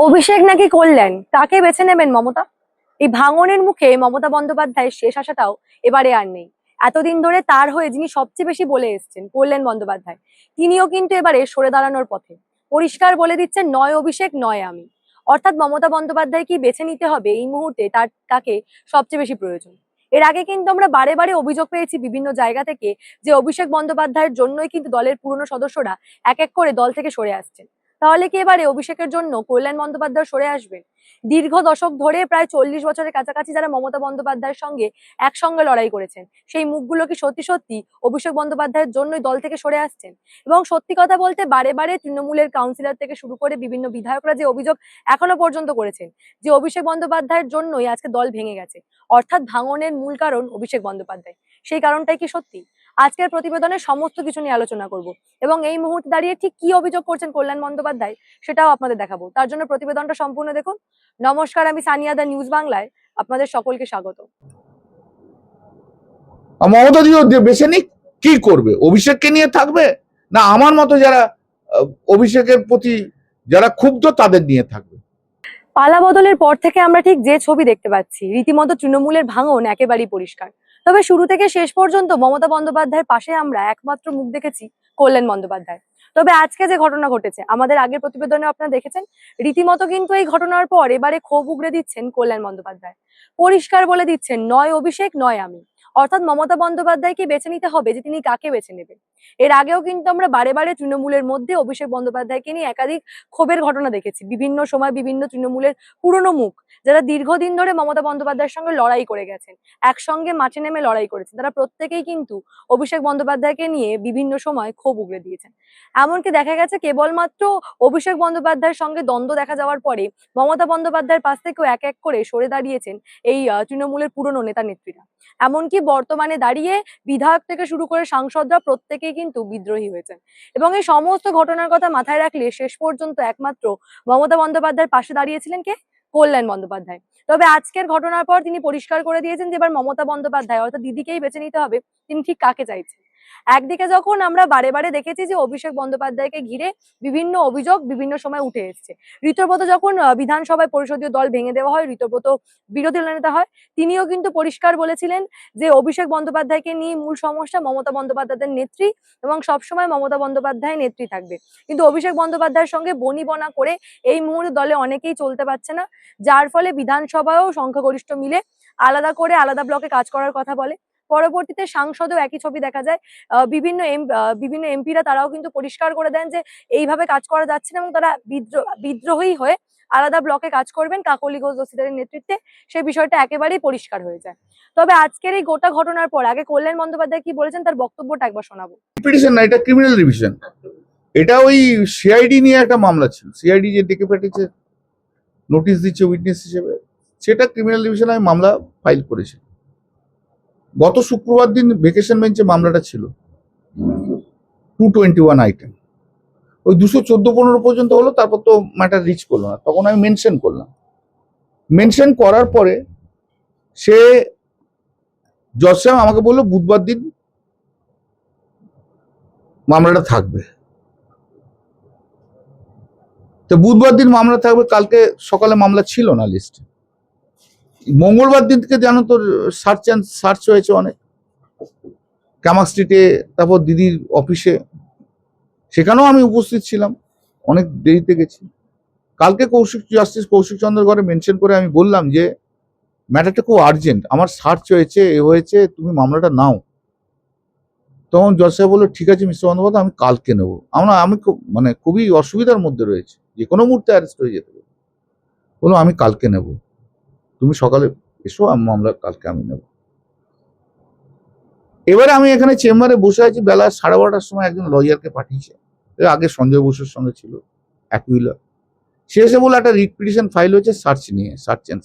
অভিষেক নাকি করলেন, তাকে বেছে নেবেন মমতা? এই ভাঙনের মুখে মমতা বন্দ্যোপাধ্যায়ের শেষ আশাটাও এবারে আর নেই। এতদিন ধরে তার হয়ে যিনি সবচেয়ে বেশি বলে এসেছেন, কল্যাণ বন্দ্যোপাধ্যায়, তিনিও কিন্তু এবারে সরে দাঁড়ানোর পথে। পরিষ্কার বলে দিচ্ছেন, নয় অভিষেক নয় আমি। অর্থাৎ মমতা বন্দ্যোপাধ্যায় কি বেছে নিতে হবে এই মুহূর্তে, তাকে সবচেয়ে বেশি প্রয়োজন। এর আগে কিন্তু আমরা বারে বারে অভিযোগ পেয়েছি বিভিন্ন জায়গা থেকে যে অভিষেক বন্দ্যোপাধ্যায়ের জন্যই কিন্তু দলের পুরনো সদস্যরা এক এক করে দল থেকে সরে আসছেন। তাহলে কি এবারে অভিষেকের জন্য কল্যাণ বন্দ্যোপাধ্যায় সরে আসবেন? দীর্ঘ দশক ধরে প্রায় 40 বছরের কাছাকাছি যারা মমতা বন্দ্যোপাধ্যায়ের সঙ্গে একসঙ্গে লড়াই করেছেন, সেই মুখগুলো কি সত্যি সত্যি অভিষেক বন্দ্যোপাধ্যায়ের জন্যই দল থেকে সরে আসছেন? এবং সত্যি কথা বলতে বারে বারে তৃণমূলের কাউন্সিলর থেকে শুরু করে বিভিন্ন বিধায়করা যে অভিযোগ এখনো পর্যন্ত করেছেন যে অভিষেক বন্দ্যোপাধ্যায়ের জন্যই আজকে দল ভেঙে গেছে, অর্থাৎ ভাঙনের মূল কারণ অভিষেক বন্দ্যোপাধ্যায়, সেই কারণটাই কি সত্যি? আজকের প্রতিবেদনে সমস্ত কিছু নিয়ে আলোচনা করব এবং এই মুহূর্তে দাঁড়িয়ে ঠিক কি অভিযোগ করছেন কল্যাণ বন্দ্যোপাধ্যায় সেটাও আপনাদের দেখাবো। তার জন্য প্রতিবেদনটা সম্পূর্ণ দেখুন। নমস্কার, আমি সানিয়া, দা নিউজ বাংলায় আপনাদের সকলকে স্বাগত। মমতা দিও বেছে নিক, কি করবে? অভিষেককে নিয়ে থাকবে, না আমার মতো যারা অভিষেকের প্রতি যারা ক্ষুব্ধ তাদের নিয়ে থাকবে? পালা বদলের পর থেকে আমরা ঠিক যে ছবি দেখতে পাচ্ছি, রীতিমতো তৃণমূলের ভাঙন একেবারেই পরিষ্কার। তবে শুরু থেকে শেষ পর্যন্ত মমতা বন্দ্যোপাধ্যায়ের পাশে আমরা একমাত্র মুখ দেখেছি কল্যাণ বন্দ্যোপাধ্যায়। তবে আজকে যে ঘটনা ঘটেছে, আমাদের আগের প্রতিবেদনে আপনারা দেখেছেন, রীতিমতো কিন্তু এই ঘটনার পর এবারে ক্ষোভ উগড়ে দিচ্ছেন কল্যাণ বন্দ্যোপাধ্যায়। পরিষ্কার বলে দিচ্ছেন, নয় অভিষেক নয় আমি। অর্থাৎ মমতা বন্দ্যোপাধ্যায়কে বেছে নিতে হবে যে তিনি কাকে বেছে নেবেন। এর আগেও কিন্তু আমরা বারে বারে তৃণমূলের মধ্যে অভিষেক বন্দ্যোপাধ্যায়কে নিয়ে একাধিক ক্ষোভের ঘটনা দেখেছি। বিভিন্ন সময় বিভিন্ন তৃণমূলের পুরনো মুখ, যারা দীর্ঘদিন ধরে মমতা বন্দ্যোপাধ্যায়ের সঙ্গে লড়াই করে গেছেন, একসঙ্গে মাঠে নেমে লড়াই করেছেন, তারা প্রত্যেকেই কিন্তু অভিষেক বন্দ্যোপাধ্যায়কে নিয়ে বিভিন্ন সময় ক্ষোভ উগড়ে দিয়েছেন। এমনকি দেখা গেছে কেবলমাত্র অভিষেক বন্দ্যোপাধ্যায়ের সঙ্গে দ্বন্দ্ব দেখা যাওয়ার পরে মমতা বন্দ্যোপাধ্যায়ের পাশ থেকেও এক এক করে সরে দাঁড়িয়েছেন এই তৃণমূলের পুরনো নেতা নেত্রীরা। এমনকি বর্তমানে দাঁড়িয়ে বিধায়ক থেকে শুরু করে সাংসদরা প্রত্যেকেই কিন্তু বিদ্রোহী হয়েছেন। এবং এই সমস্ত ঘটনার কথা মাথায় রাখলে শেষ পর্যন্ত একমাত্র মমতা বন্দ্যোপাধ্যায়ের পাশে দাঁড়িয়েছিলেন কে? কল্যাণ বন্দ্যোপাধ্যায়। তবে আজকের ঘটনার পর তিনি পরিষ্কার করে দিয়েছেন যে এবার মমতা বন্দ্যোপাধ্যায় অর্থাৎ দিদিকেই বেছে নিতে হবে, তিনি ঠিক কাকে চাইছেন। একদিকে যখন আমরা বারে বারে দেখেছি যে অভিষেক বন্দ্যোপাধ্যায়কে ঘিরে বিভিন্ন অভিযোগ বিভিন্ন সময় উঠে এসেছে, ঋতব্রত যখন বিধানসভায় পরিষদীয় দল ভেঙে দেওয়া হয়, ঋতব্রত বিরোধী নেতা হয়, তিনিও কিন্তু পরিষ্কার বলেছিলেন যে অভিষেক বন্দ্যোপাধ্যায়কে নিয়ে মূল সমস্যা মমতা বন্দ্যোপাধ্যায়ের নেত্রী এবং সবসময় মমতা বন্দ্যোপাধ্যায় নেত্রী থাকবে। কিন্তু অভিষেক বন্দ্যোপাধ্যায়ের সঙ্গে বনিবনা করে এই মুহূর্তে দলে অনেকেই চলতে পারছে না, যার ফলে বিধানসভায়ও সংখ্যাগরিষ্ঠ মিলে আলাদা করে আলাদা ব্লকে কাজ করার কথা বলে। পরবর্তীতে সাংসদেও একই ছবি দেখা যায়। বিভিন্ন এমপিরা তারাও কিন্তু পরিষ্কার করে দেন যে এইভাবে কাজ করা যাচ্ছে না এবং তারা বিদ্রোহী হয়ে আলাদা ব্লকে কাজ করবেন কাকলি ঘোষ দস্তিদারের নেতৃত্বে। সেই বিষয়টা একেবারেই পরিষ্কার হয়ে যায়। তবে আজকের এই গোটা ঘটনার পর আগে কল্যাণ বন্দ্যোপাধ্যায় কি বলেছেন তার বক্তব্যটা একবার শোনাবো। পিটিশন না, এটা ক্রিমিনাল রিভিশন। এটা ওই সিআইডি নিয়ে একটা মামলা ছিল, সিআইডি যে ডেকে পাঠিয়েছে, নোটিশ দিচ্ছে উইটনেস হিসেবে, সেটা ক্রিমিনাল রিভিশন আমি মামলা ফাইল করেছি। গত শুক্রবার দিন ভেকেশন বেঞ্চে মামলাটা ছিল, 221 আইটেম। ওই 214-15 পর্যন্ত হলো, তারপর তো ম্যাটার রিচ করলো না, তখন আমি মেনশন করলাম। মেনশন করার পরে সে জজ সাহেব আমাকে বললো বুধবার দিন মামলাটা থাকবে। তো বুধবার দিন মামলা থাকবে, কালকে সকালে মামলা ছিল না লিস্টে। মঙ্গলবার দিন থেকে জানো তো সার্চ হয়েছে অনেক, কামাক স্ট্রিটে, তারপর দিদির অফিসে, সেখানেও আমি উপস্থিত ছিলাম, অনেক দেরিতে গেছি। কালকে জাস্টিস কৌশিক চন্দ্র ঘরে মেনশন করে আমি বললাম যে ম্যাটারটা খুব আর্জেন্ট, আমার সার্চ হয়েছে, এ হয়েছে, তুমি মামলাটা নাও। তখন জজ সাহেব বললো ঠিক আছে মিস্টার বন্দ্যোপাধ্যায়, আমি কালকে নেবো। আমি খুবই অসুবিধার মধ্যে রয়েছে, যে কোনো মুহূর্তে অ্যারেস্ট হয়ে যেতে পারে। বললো আমি কালকে নেব, তুমি সকালে এসো, আমি মামলা কালকে আমি নেব। এবারে আমি এখানে চেম্বারে বসে আছি, বেলা 12:30টার সময় একজন লয়ারকে পাঠিয়েছে, আগে সঞ্জয় বসুর সঙ্গে ছিল, অ্যাকুইলা। সে এসে বলে একটা রিট পিটিশন ফাইল হয়েছে সার্চ নিয়ে, সার্চ এন্ড।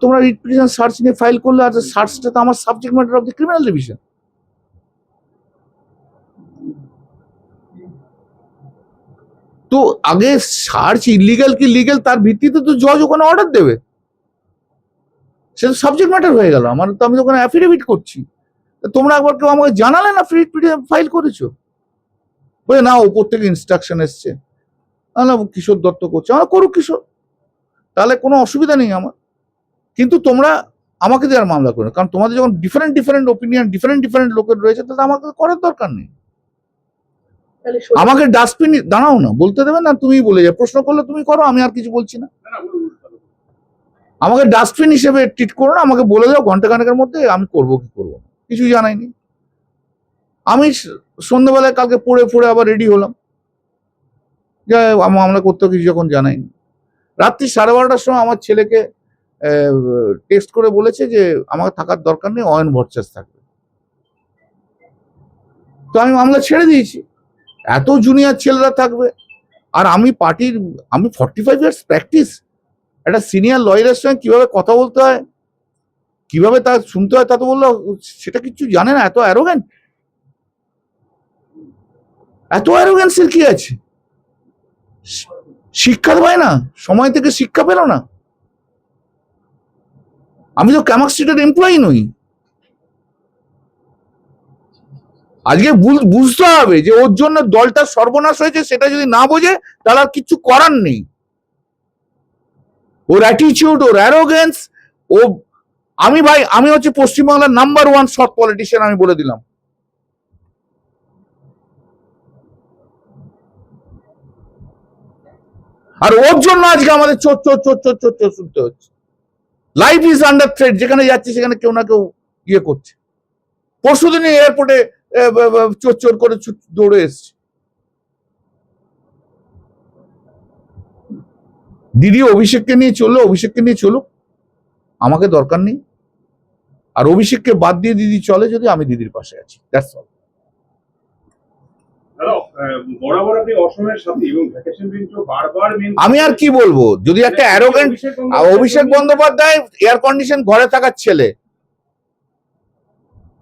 তোমরা রিট পিটিশন সার্চ নিয়ে ফাইল করলে, আর সার্চটা তো আমার subject matter of the criminal division. তো আগে সার্চ ইলিগাল কি লিগাল তার ভিত্তিতে তো জজ ওখানে অর্ডার দেবে, সেটা সাবজেক্ট ম্যাটার হয়ে গেল আমার। তো আমি তো ওখানে অ্যাফিডেভিট করছি, তোমরা একবার কেউ আমাকে জানালে না রিট পিটিশন ফাইল করেছো? বলে না, ওপর থেকে ইনস্ট্রাকশন এসছে। না কিশোর দত্ত করছে, আমার করুক কিশোর, তাহলে কোনো অসুবিধা নেই আমার। কিন্তু তোমরা আমাকে দেওয়ার মামলা করো, কারণ তোমাদের যখন different different opinion, different different লোকের রয়েছে, তাহলে আমাকে করার দরকার নেই। আমাকে ডাস্টবিন দাঁড়াও না, বলতে দেবে না, তুমি বলে যাও, প্রশ্ন করলে তুমি করো, আমি আর কিছু বলছি না। আমাকে ডাস্টবিন হিসেবে ট্রিট করো না, আমাকে বলে দাও ঘন্টা খানেকের মধ্যে আমি করবো কি করবো, কিছু জানাইনি। আমি সন্ধ্যাবেলায় কালকে পড়ে পড়ে আবার রেডি হলাম, যে মামলা করতে কিছু যখন জানাইনি। রাত্রি 12:30টার সময় আমার ছেলেকে টেক্সট করে বলেছে যে আমাকে থাকার দরকার নেই, অয়ন ভট্টাচার্য থাকবে। তো আমি মামলা ছেড়ে দিয়েছি, এত জুনিয়র ছেলেরা থাকবে। আর আমি পার্টির, আমি 45 ইয়ার্স প্র্যাকটিস, একটা সিনিয়র লয়ারের সঙ্গে কিভাবে কথা বলতে হয়, কিভাবে তা শুনতে হয়, তা তো বললো সেটা কিছু জানে না। এত অ্যারোগ্যান্ট, এত অ্যারোগ্যান্সের কি আছে? শিক্ষা পায় না, সময় থেকে শিক্ষা পেল না। আমি তো ক্যামাক স্ট্রিটের এমপ্লয়ি নই। আজকে বুঝতে হবে যে ওর জন্য দলটা সর্বনাশ হয়েছে, সেটা যদি না বোঝে তাহলে আর কিছু করার নেই। ওর অ্যাটিটিউড, ওর অ্যারোগেন্স, ও আমি হচ্ছে পশ্চিমবাংলার নাম্বার 1 শর্ট পলিটিশিয়ান, আমি বলে দিলাম। আর ওর জন্য আজকে আমাদের চোর চোর চোর চোর চোর চোর শুনতে হচ্ছে। লাইফ ইজ আন্ডার থ্রেট, যেখানে যাচ্ছে সেখানে কেউ না কেউ ইয়ে করছে। পরশুদিন এয়ারপোর্টে চোর চোর করে দৌড়ে এসছে। দিদি অভিষেককে নিয়ে চললো, অভিষেককে নিয়ে চলুক, আমাকে দরকার নেই। আর অভিষেককে বাদ দিয়ে দিদি চলে যদি, আমি দিদির পাশে আছি, দ্যাটস অল। আমি আর কি বলবো, যদি একটা arrogant Abhishek Bandyopadhyay air condition ঘরে থাকার ছেলে,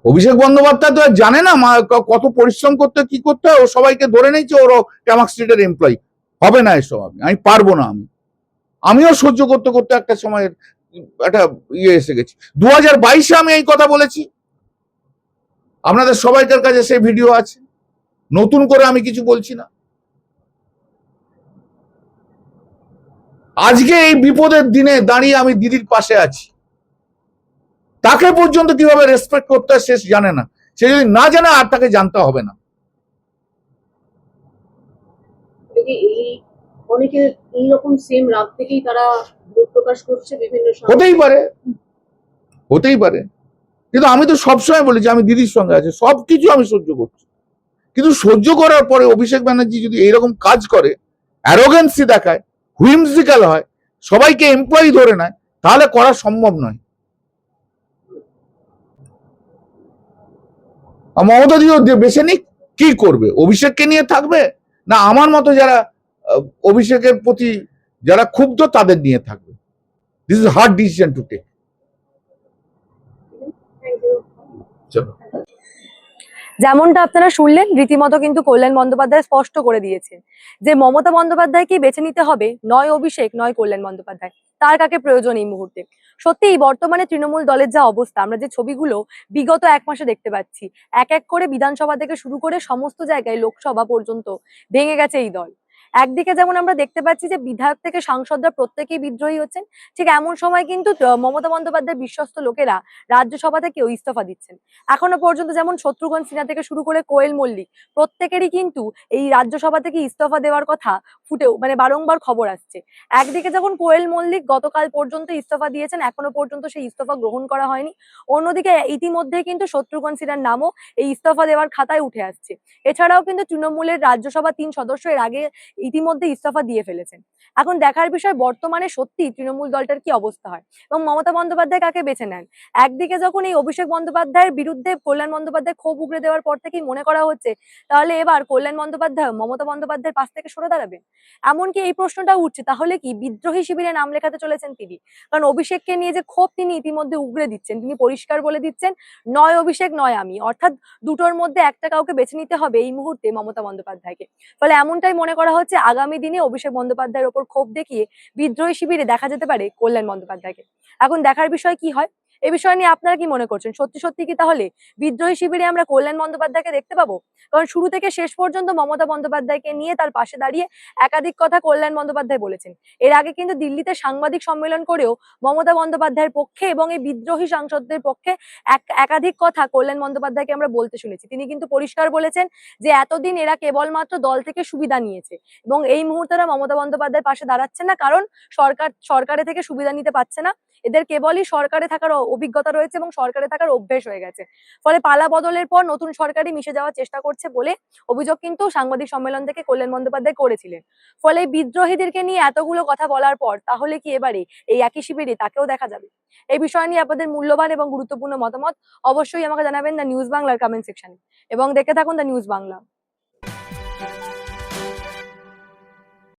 অভিষেক বন্দ্যোপাধ্যায় তো জানে না কত পরিশ্রম করতে কি করতে হয়, ও সবাইকে ধরে নিয়েছে ওর ক্যামাক স্ট্রিটের এমপ্লয়ি। হবে না এসব, আমি পারবো না। আমিও সহ্য করতে করতে একটা সময় একটা ইয়ে এসে গেছি। 2022-এ আমি এই কথা বলেছি, আপনাদের সবাইকার কাছে সেই ভিডিও আছে, নতুন করে আমি কিছু বলছি না। আজকে এই বিপদের দিনে দাঁড়িয়ে আমি দিদির পাশে আছি। তাকে পর্যন্ত কিভাবে রেসপেক্ট করতে হয় সে জানে না, সে যদি না জানে আর তাকে জানতে হবে না। অনেকে এইরকম সেম রাত থেকেই তারা দুঃখ প্রকাশ করছে বিভিন্ন সময়। হতেই পারে, কিন্তু আমি তো সবসময় বলেছি আমি দিদির সঙ্গে আছি, সবকিছু আমি সহ্য করছি। কিন্তু সহ্য করার পরে অভিষেক ব্যানার্জি যদি এইরকম কাজ করে, অ্যারোগেন্সি দেখায়, হুইমজিক্যাল হয়, সবাইকে এমপ্লয়ি ধরে নেয়, তাহলে করা সম্ভব নয়। মমতা দিও বেছে নিক, কি করবে? অভিষেককে নিয়ে থাকবে, না আমার মতো যারা অভিষেকের প্রতি যারা ক্ষুব্ধ তাদের নিয়ে থাকবে? This is hard decision to take. চলো। যেমনটা আপনারা শুনলেন, রীতিমতো কিন্তু কল্যাণ বন্দ্যোপাধ্যায় স্পষ্ট করে দিয়েছেন যে মমতা বন্দ্যোপাধ্যায়কে বেছে নিতে হবে, নয় অভিষেক নয় কল্যাণ বন্দ্যোপাধ্যায়, তার কাকে প্রয়োজন এই মুহূর্তে। সত্যিই বর্তমানে তৃণমূল দলের যা অবস্থা, আমরা যে ছবিগুলো বিগত 1 মাসে দেখতে পাচ্ছি, এক এক করে বিধানসভা থেকে শুরু করে সমস্ত জায়গায় লোকসভা পর্যন্ত ভেঙে গেছে এই দল। একদিকে যেমন আমরা দেখতে পাচ্ছি যে বিধায়ক থেকে সাংসদরা প্রত্যেকেই বিদ্রোহী হচ্ছেন, ঠিক এমন সময় কিন্তু মমতা বন্দ্যোপাধ্যায়ের বিশ্বস্ত লোকেরা রাজ্যসভা থেকেও ইস্তফা দিচ্ছেন। এখনো পর্যন্ত যেমন শত্রুঘ্ন সিনহা থেকে শুরু করে কোয়েল মল্লিক, প্রত্যেকেরই কিন্তু এই রাজ্যসভা থেকে ইস্তফা দেওয়ার কথা বারংবার খবর আসছে। একদিকে যখন কোয়েল মল্লিক গতকাল পর্যন্ত ইস্তফা দিয়েছেন, এখনো পর্যন্ত সেই ইস্তফা গ্রহণ করা হয়নি, অন্যদিকে ইতিমধ্যে কিন্তু শত্রুঘ্ন সিনহার নামও এই ইস্তফা দেওয়ার খাতায় উঠে আসছে। এছাড়াও কিন্তু তৃণমূলের রাজ্যসভা 3 সদস্য এর আগে ইতিমধ্যে ইস্তফা দিয়ে ফেলেছেন। এখন দেখার বিষয় বর্তমানে সত্যি তৃণমূল দলটার কি অবস্থা হয় এবং মমতা বন্দ্যোপাধ্যায় কাকে বেছে নেন। একদিকে যখন এই অভিষেক বন্দ্যোপাধ্যায়ের বিরুদ্ধে কল্যাণ বন্দ্যোপাধ্যায় ক্ষোভ উগড়ে দেওয়ার পর থেকেই মনে করা হচ্ছে তাহলে এবার কল্যাণ বন্দ্যোপাধ্যায় মমতা বন্দ্যোপাধ্যায়ের পাশ থেকে সরে দাঁড়াবেন। এমনকি এই প্রশ্নটা উঠছে, তাহলে কি বিদ্রোহী শিবিরে নাম লেখাতে চলেছেন তিনি? কারণ অভিষেককে নিয়ে যে ক্ষোভ তিনি ইতিমধ্যে উগড়ে দিচ্ছেন, তিনি পরিষ্কার বলে দিচ্ছেন নয় অভিষেক নয় আমি, অর্থাৎ দুটোর মধ্যে একটা কাউকে বেছে নিতে হবে এই মুহূর্তে মমতা বন্দ্যোপাধ্যায়কে। ফলে এমনটাই মনে করা হচ্ছে আগামী দিনে অভিষেক বন্দ্যোপাধ্যায়ের ওপর ক্ষোভ দেখিয়ে বিদ্রোহী শিবিরে দেখা যেতে পারে কল্যাণ বন্দ্যোপাধ্যায়কে। এখন দেখার বিষয় কি হয়। এই বিষয় নিয়ে আপনারা কি মনে করছেন? সত্যি সত্যি কি তাহলে বিদ্রোহী শিবিরে আমরা কল্যাণ বন্দ্যোপাধ্যায়কে দেখতে পাবো? কারণ শুরু থেকে শেষ পর্যন্ত মমতা বন্দ্যোপাধ্যায়কে নিয়ে তার পাশে দাঁড়িয়ে একাধিক কথা কল্যাণ বন্দ্যোপাধ্যায় বলেছেন। এর আগে কিন্তু দিল্লিতে সাংবাদিক সম্মেলন করেও মমতা বন্দ্যোপাধ্যায়ের পক্ষে এবং এই বিদ্রোহী সাংসদদের পক্ষে একাধিক কথা কল্যাণ বন্দ্যোপাধ্যায়কে আমরা বলতে শুনেছি। তিনি কিন্তু পরিষ্কার বলেছেন যে এতদিন এরা কেবলমাত্র দল থেকে সুবিধা নিয়েছে এবং এই মুহূর্তে এরা মমতা বন্দ্যোপাধ্যায়ের পাশে দাঁড়াচ্ছে না, কারণ সরকারে থেকে সুবিধা নিতে পারছে না। এদের কেবলই সরকারে থাকার অভিজ্ঞতা রয়েছে এবং সরকারে থাকার অভ্যেস হয়ে গেছে। ফলে পালা বদলের পর নতুন সরকারই মিশে যাওয়ার চেষ্টা করছে বলে অভিযোগ কিন্তু সাংবাদিক সম্মেলন থেকে কল্যাণ বন্দ্যোপাধ্যায় করেছিলেন। ফলে এই বিদ্রোহীদেরকে নিয়ে এতগুলো কথা বলার পর তাহলে কি এবারে এই একই শিবিরে তাকেও দেখা যাবে? এই বিষয় নিয়ে আপনাদের মূল্যবান এবং গুরুত্বপূর্ণ মতামত অবশ্যই আমাকে জানাবেন দ্য নিউজ বাংলার কমেন্ট সেকশনে এবং দেখে থাকুন দ্য নিউজ বাংলা।